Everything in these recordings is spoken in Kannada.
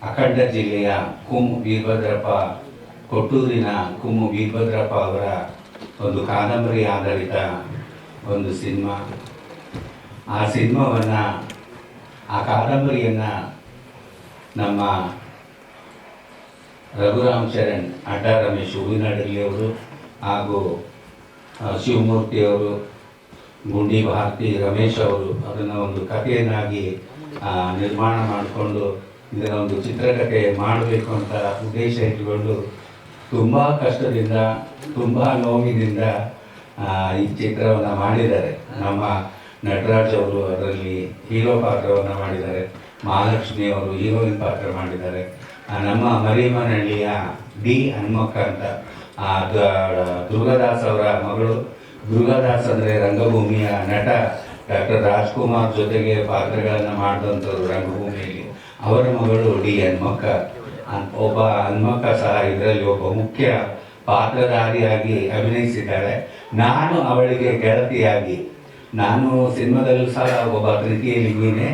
ಅಖಂಡ ಜಿಲ್ಲೆಯ ಕುಮ್ಮು ವೀರಭದ್ರಪ್ಪ, ಕೊಟ್ಟೂರಿನ ಕುಮ್ಮು ವೀರಭದ್ರಪ್ಪ ಅವರ ಒಂದು ಕಾದಂಬರಿ ಆಧಾರಿತ ಒಂದು ಸಿನಿಮಾ. ಆ ಸಿನಿಮಾವನ್ನು, ಆ ಕಾದಂಬರಿಯನ್ನು ನಮ್ಮ ರಘುರಾಮ್ ಚರಣ್, ಅಡ್ಡ ರಮೇಶ್ ಹೂವಿನಡಗಲಿಯವರು ಹಾಗೂ ಶಿವಮೂರ್ತಿಯವರು, ಗುಂಡಿ ಭಾರತಿ ರಮೇಶ್ ಅವರು ಅದನ್ನು ಒಂದು ಕಥೆಯನ್ನಾಗಿ ನಿರ್ಮಾಣ ಮಾಡಿಕೊಂಡು ಇದರ ಒಂದು ಚಿತ್ರಕಥೆ ಮಾಡಬೇಕು ಅಂತ ಉದ್ದೇಶ ಇಟ್ಟುಕೊಂಡು ತುಂಬ ಕಷ್ಟದಿಂದ, ತುಂಬ ನೋವಿನಿಂದ ಈ ಚಿತ್ರವನ್ನು ಮಾಡಿದ್ದಾರೆ. ನಮ್ಮ ನಟರಾಜ್ ಅವರು ಅದರಲ್ಲಿ ಹೀರೋ ಪಾತ್ರವನ್ನು ಮಾಡಿದ್ದಾರೆ, ಮಹಾಲಕ್ಷ್ಮಿ ಅವರು ಹೀರೋಯಿನ್ ಪಾತ್ರ ಮಾಡಿದ್ದಾರೆ. ನಮ್ಮ ಮರಿಯಮ್ಮನಹಳ್ಳಿಯ ಡಿ ಹನುಮಕ್ಕ ಅಂತ ದುರ್ಗಾದಾಸ್ ಅವರ ಮಗಳು. ದುರ್ಗಾದಾಸ್ ಅಂದರೆ ರಂಗಭೂಮಿಯ ನಟ ಡಾಕ್ಟರ್ ರಾಜ್ಕುಮಾರ್ ಜೊತೆಗೆ ಪಾತ್ರಗಳನ್ನು ಮಾಡಿದಂಥವ್ರು ರಂಗಭೂಮಿಯಲ್ಲಿ. ಅವರ ಮಗಳು ಡಿ ಹನುಮಕ್ಕ. ಒಬ್ಬ ಹನುಮಕ್ಕ ಸಹ ಇದರಲ್ಲಿ ಒಬ್ಬ ಮುಖ್ಯ ಪಾತ್ರಧಾರಿಯಾಗಿ ಅಭಿನಯಿಸಿದ್ದಾಳೆ. ನಾನು ಅವಳಿಗೆ ಗೆಳತಿಯಾಗಿ, ನಾನು ಸಿನಿಮಾದಲ್ಲೂ ಸಹ ಒಬ್ಬ ತೃತೀಯಲಿಂಗಿನೇ,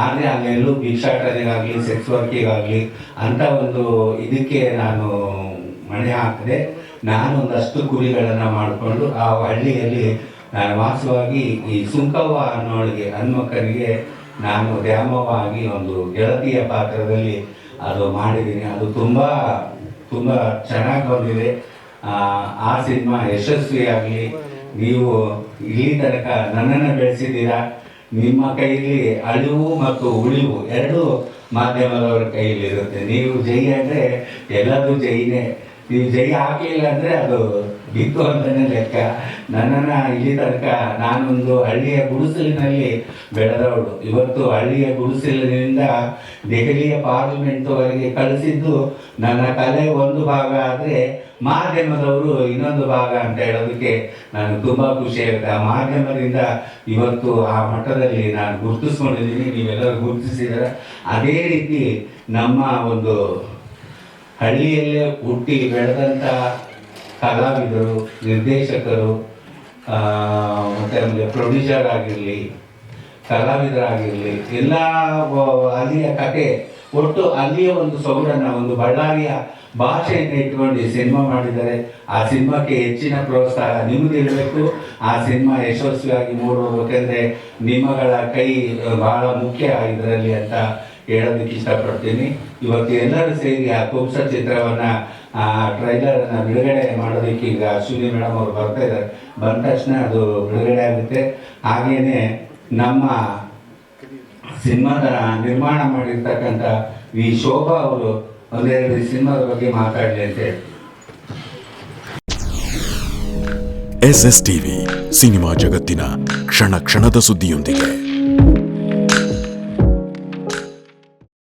ಆದರೆ ಅಲ್ಲೆಲ್ಲೂ ಭಿಕ್ಷಾಟನೆಗಾಗಲಿ ಸೆಕ್ಸ್ ವರ್ಕಿಗಾಗಲಿ ಅಂತ ಒಂದು ಇದಕ್ಕೆ ನಾನು ಮಣೆ ಹಾಕಿದೆ. ನಾನು ಒಂದಷ್ಟು ಕುರಿಗಳನ್ನು ಮಾಡಿಕೊಂಡು ಆ ಹಳ್ಳಿಯಲ್ಲಿ ನಾನು ವಾಸವಾಗಿ ಈ ಸುಂಕವ್ವ ಅನ್ನೋಳಿಗೆ, ಹನುಮಕ್ಕನಿಗೆ ನಾನು ದ್ಯಾಮವಾಗಿ ಒಂದು ಗೆಳತಿಯ ಪಾತ್ರದಲ್ಲಿ ಅದು ಮಾಡಿದ್ದೀನಿ. ಅದು ತುಂಬ ತುಂಬ ಚೆನ್ನಾಗಿ ಬಂದಿದೆ. ಆ ಸಿನಿಮಾ ಯಶಸ್ವಿಯಾಗಲಿ. ನೀವು ಇಲ್ಲಿ ತನಕ ನನ್ನನ್ನು ಬೆಳೆಸಿದ್ದೀರಾ. ನಿಮ್ಮ ಕೈಯಲ್ಲಿ ಅಳಿವು ಮತ್ತು ಉಳಿವು ಎರಡೂ ಮಾಧ್ಯಮದವರ ಕೈಯಲ್ಲಿರುತ್ತೆ. ನೀವು ಜೈ ಅಂದರೆ ಎಲ್ಲದೂ ಜೈನೇ. ನೀವು ಜೈ ಹಾಕಲಿಲ್ಲ ಅಂದರೆ ಅದು ಬಿತ್ತು ಅಂತಲೇ ಲೆಕ್ಕ. ನನ್ನನ್ನು ಇಲ್ಲಿ ತನಕ ನಾನೊಂದು ಹಳ್ಳಿಯ ಗುಡಿಸಲಿನಲ್ಲಿ ಬೆಳೆದವಳು. ಇವತ್ತು ಹಳ್ಳಿಯ ಗುಡಿಸಲಿನಿಂದ ದೆಹಲಿಯ ಪಾರ್ಲಿಮೆಂಟ್ವರೆಗೆ ಕಳಿಸಿದ್ದು ನನ್ನ ಕಲೆ ಒಂದು ಭಾಗ ಆದರೆ ಮಾಧ್ಯಮದವರು ಇನ್ನೊಂದು ಭಾಗ ಅಂತ ಹೇಳೋದಕ್ಕೆ ನಾನು ತುಂಬ ಖುಷಿಯಾಗುತ್ತೆ. ಆ ಮಾಧ್ಯಮದಿಂದ ಇವತ್ತು ಆ ಮಟ್ಟದಲ್ಲಿ ನಾನು ಗುರುತಿಸ್ಕೊಂಡಿದ್ದೀನಿ. ನೀವೆಲ್ಲರೂ ಗುರುತಿಸಿದರೆ ಅದೇ ರೀತಿ ನಮ್ಮ ಒಂದು ಹಳ್ಳಿಯಲ್ಲೇ ಹುಟ್ಟಿ ಬೆಳೆದಂಥ ಕಲಾವಿದರು, ನಿರ್ದೇಶಕರು, ಮತ್ತು ಆಮೇಲೆ ಪ್ರೊಡ್ಯೂಸರ್ ಆಗಿರಲಿ, ಕಲಾವಿದರಾಗಿರಲಿ, ಎಲ್ಲ ಅಲ್ಲಿಯ ಕತೆ, ಒಟ್ಟು ಅಲ್ಲಿಯ ಒಂದು ಸೊಗಡನ್ನು, ಒಂದು ಬಳ್ಳಾರಿಯ ಭಾಷೆಯನ್ನು ಇಟ್ಕೊಂಡು ಸಿನಿಮಾ ಮಾಡಿದ್ದಾರೆ. ಆ ಸಿನಿಮಾಕ್ಕೆ ಹೆಚ್ಚಿನ ಪ್ರೋತ್ಸಾಹ ನಿಮ್ಮದಿರಬೇಕು. ಆ ಸಿನಿಮಾ ಯಶಸ್ವಿಯಾಗಿ ಮೂಡಬೇಕೆಂದರೆ ನಿಮ್ಮಗಳ ಕೈ ಬಹಳ ಮುಖ್ಯ ಇದರಲ್ಲಿ ಅಂತ ಹೇಳೋದಕ್ಕೆ ಇಷ್ಟಪಡ್ತೀನಿ. ಇವತ್ತು ಎಲ್ಲರೂ ಸೇರಿ ಆ ಕುಂಸ ಚಿತ್ರವನ್ನು ಟ್ರೈಲರನ್ನು ಬಿಡುಗಡೆ ಮಾಡೋದಕ್ಕೆ ಈಗ ಅಶ್ವಿನಿ ಮೇಡಮ್ ಅವರು ಬರ್ತಾ ಇದ್ದಾರೆ. ಬಂದ ತಕ್ಷಣ ಅದು ಬಿಡುಗಡೆ ಆಗುತ್ತೆ. ಹಾಗೆಯೇ ನಮ್ಮ ಸಿನಿಮಾದ ನಿರ್ಮಾಣ ಮಾಡಿರ್ತಕ್ಕಂಥ ವಿ ಶೋಭಾ ಅವರು ಒಂದೆರಡು ಸಿನಿಮಾದ ಬಗ್ಗೆ ಮಾತಾಡಲಿ ಅಂತ ಹೇಳಿ. SS TV ಸಿನಿಮಾ ಜಗತ್ತಿನ ಕ್ಷಣ ಕ್ಷಣದ ಸುದ್ದಿಯೊಂದಿಗೆ.